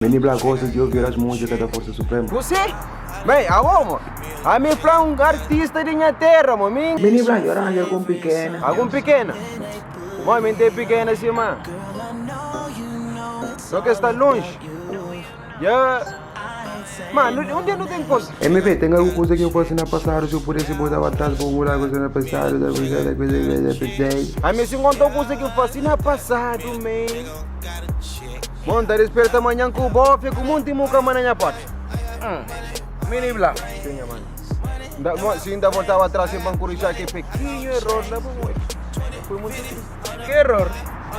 Meni Black gostas de ouvir as músicas da Força Suprema. Você? Bem, aonde? A mim foi um artista de minha terra, mami. Meni Black, eu arranjo algum pequena. Algum pequena? Mãe, tem pequena assim, mano. Só que está longe. Mano, onde não tem coisa? MV, tem alguma coisa que eu possa na passar se eu pudesse botar atrás para o coisa na passada, da coisa. A mim se encontrou coisa que eu faço na passado, man. Mano, tá desperta amanhã com o bofe, com muito muca amanhã parte. Mini Black. Sim, mano. Se ainda voltava atrás em banco já que pequeno erro, não foi muito triste. Que erro?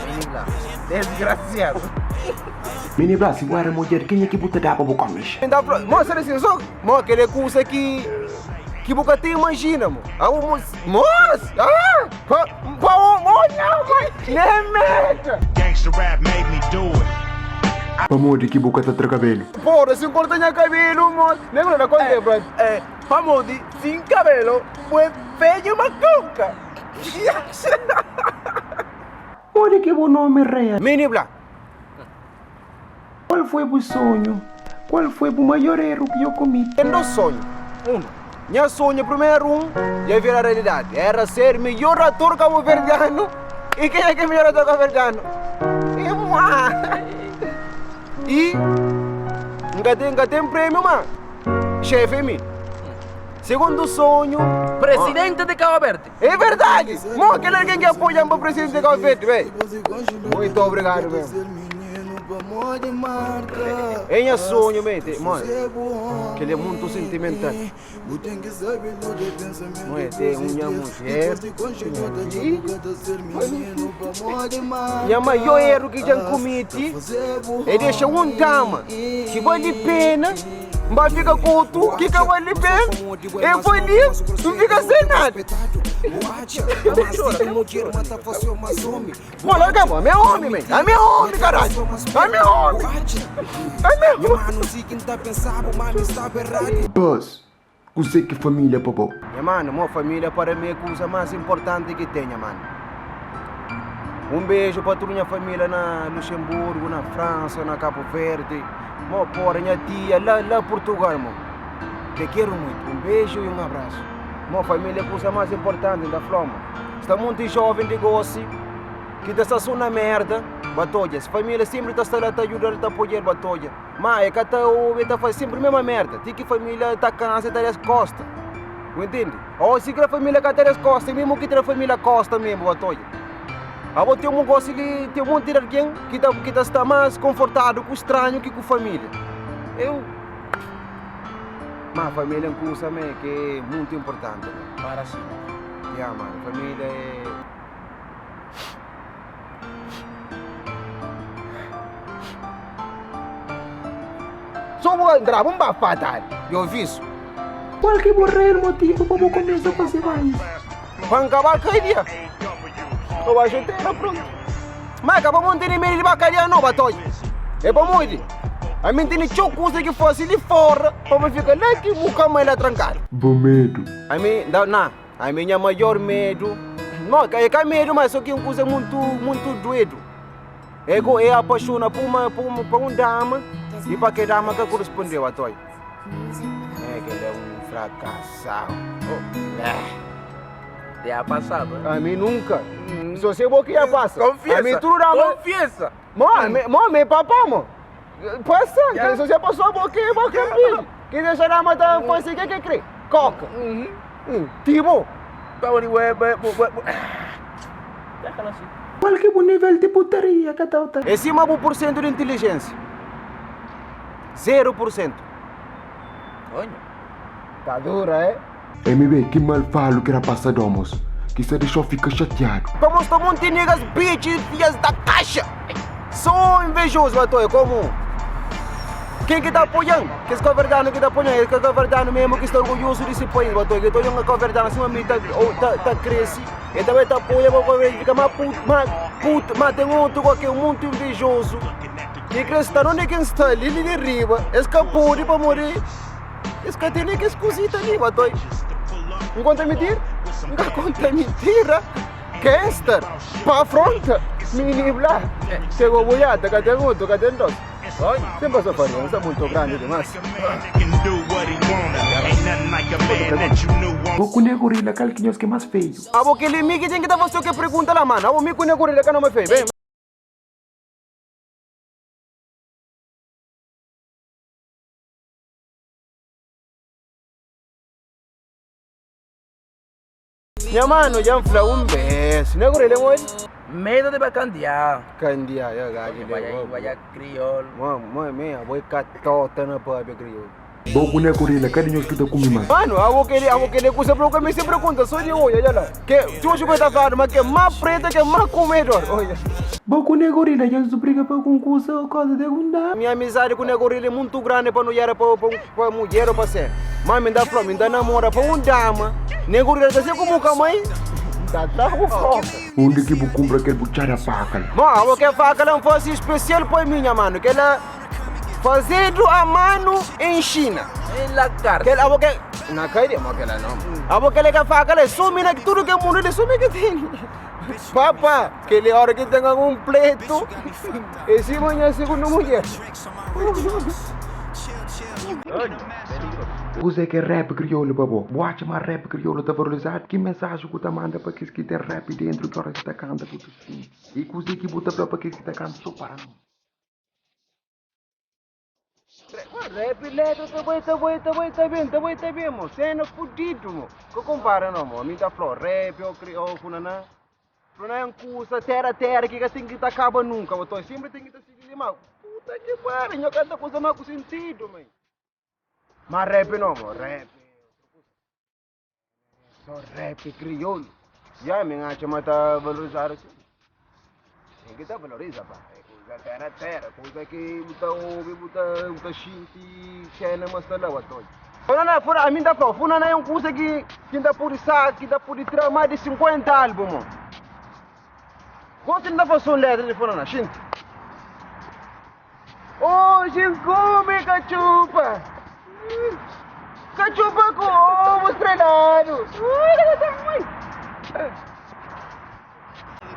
Mini Black. Desgraciado. Mini Black, se guarda mulher, quem é que puta dá para o comes? Mostra assim, só. Mostra aquele curso aqui. Que boca te imagina, mo. Gangsta rap made me do it. Pamode, que boca tá cabelo. Porra, se corta minha cabelo, mo. Lembra da coisa, bro? Pamode, sin cabelo, pues feio maconca. Olha que bom nome real. Mini Black. Qual foi o sonho? Qual foi o maior erro que eu cometi? Tem dois sonhos. Minha sonho primeiro já virar realidade. Era ser melhor ator cabo-verdiano. E quem é que é melhor ator cabo-verdiano? E nunca tem prêmio, mano. Chefe em mim. Segundo sonho, Presidente de Cabo Verde. é verdade. Mano, aquele alguém que apoia para o presidente de Cabo Verde, velho. Muito obrigado, velho. É minha sonho, mano. Que ele é muito sentimental. Mano, tem uma mulher. E a maior erro que já cometi é deixar um dama que vale pena, mas fica com tu que vale pena. Eu vou ali, não fica sem nada. Mano, acabou, é meu homem, man. É meu homem, caralho. É meu homem. É meu homem. Boss, você que família, papo. Minha família para mim é a coisa mais importante que tenho, mano. Um beijo para toda a minha família na Luxemburgo, na França, na Cabo Verde. Porra, minha tia, lá em Portugal, mano. Te quero muito. Um beijo e um abraço. Minha família é a coisa mais importante da Flama. Está muito jovem de gosto, que está só na merda, batalha. A família sempre está lá para ajudar, a apoiar, batalha. Mas é que está fazendo sempre a mesma merda. Tem que a família está cansada, está nas costas. Entende? Ou se a família está nas costas, mesmo que a família costa mesmo, batalha. Agora tem um gosto de ter um monte de alguém que está mais confortável com o estranho que com a família. Mas a família é uma coisa que é muito importante. Para sim. Mano, família é... Só vou entrar, vamos fatal. Eu vi isso. Qual que morrer o motivo para eu começar a fazer mais? Para acabar com a ideia. Eu acho que era pronto. Mas acabamos de ter meio de bacalhau não, batalha. É para muito. A mim tem tão coisa que fosse ali fora, para me ficar lá que nunca mais lá trancado. Bom medo. A mim, não, a minha maior medo, não, é medo, mas só que é uma coisa muito doido. É apaixonar por uma dama e para que dama que correspondeu a toy. É que ele é um fracassado. Te ha passado, né? A mim nunca. Se você vou que ia passar. Confiesa. A mim tudo dá. Confiesa. Meu papá, mano. Passa, se você passou a boca, filho. Que deixa a matar, foi assim que crê. Coca. Tipo. Déjala assim. Qual que é o nível de putaria que está? É cima do % de inteligência. 0%. Coño. Tá dura, é? MB, que mal falo que era passadomos. Que se deixou ficar chateado. Como estão muitas negas, bitches, filhas da caixa. Sou invejoso, batalha, como? Quem que está apoiando? Que esse governante que está apoiando? Esse governante mesmo que está orgulhoso desse país, batalha. Que estou olhando a governante, assim, está cresce. E também está apoiando, porque fica mais puto, mas tem outro que é muito invejoso. E que está onde quem está ali de riba, escapou de para morrer. Esse que tem que escusita ali, batalha. Não conta mentira? Não conta mentira? Gangster, para afronta. Mini Black. Chegou boiada, cadê outro, cadê dois? Coño. Sempre essa variância é muito grande demais. A man that can do what he wanna. Ain't nothing like a man that you knew won't. Vou com o gorila, aquele que é mais feio. Abo que ele me que tem que dar você que pergunta lá, mano. Abo me conhece gorila que não me fez, bem. Minha mano, já falou beijo. Não é gorila, moço? Medo de bacandear. Candia, ya gaji Vaya criol. Mãe, minha, vou catota na pub crioulo. Vou com o gorila, aquele que tá comigo mais. Mano, abo que ele custa para o que me sempre pergunta, só de olho, olha lá. Que tu hoje vai estar falando, mas que é mais preta que é mais comedor, olha. Vou com o gorila, já se briga para concurso ou coisa de bunda. Minha amizade com o gorila é muito grande para não ir para mulher ou para ser. Mas me dá flor, me dá namora para dama. O gorila está assim como a mãe. Tá com foco. Onde que vou comprar aquele buchara faca? Mano, que faca não fosse especial para minha mano, que ela fazendo a mano em China. En la Que cárcel. ela que na caída, mas que ela não. Abo que ele que faca, ele some na tudo que o mundo ele some que tem. Papá, que ele hora que tenha um pleito. Esse manhã é segundo mulher. Você que é rap crioulo, babo. Boate mais rap crioulo tá valorizado. Que mensagem que você manda para que tem rap dentro que hora que você canta, puto sim. E que você que bota para que você canta só para não. Rap, tá bem, mo. Cena fudido, mo. Que compara não, mo. Me dá flor, rap, ou crioulo, funana. Funana é um curso, terra, que assim que tá acaba nunca, mo. Sempre tem que estar seguindo, mas puta que pariu, eu canto coisa mais com sentido, man. Mas rap não, mo. Rap. Só rap crioulo. Já me acha mas tá valorizado assim. Tem que tá valoriza, pá. Coisa terra, coisa que muita ouve, muita xinti, cena, mas tá lá, toy. Funana, a mim dá flor, funana é um curso que dá por saco, que dá por tirar mais de 50 álbuns, mo. Quanto ainda passou letra de funana, xinti? Oh, gente, come cachupa! Cachupa com ovo estrelado!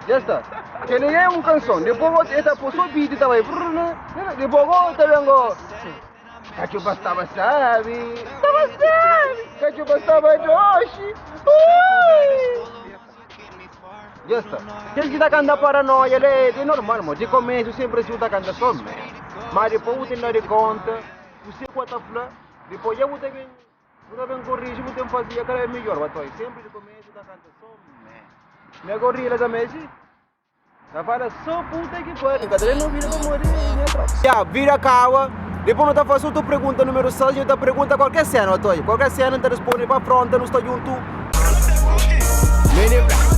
Já está. Que nem é uma canção. Depois você está por sua vida também. Depois você vengo. Cachupa estava sabe. Cachupa estava doce. Já está. Quem que está cantando paranoia, é normal, mas de começo sempre se está cantando só mesmo. Mas depois você não dá conta. Você quando fala, depois eu vou ter que corrigir, vou ter que fazer aquela melhor, batói. Sempre de começo está cantando só mesmo. Minha gorila também, sim. Tá falando só puta que pariu. Cadê não vira pra morrer, minha tropa? Já, vira calma. Depois não tá fazendo tua pergunta número 6, eu te pergunta qualquer cena, batói. Qualquer cena, te responde pra frente, não está junto. Menino.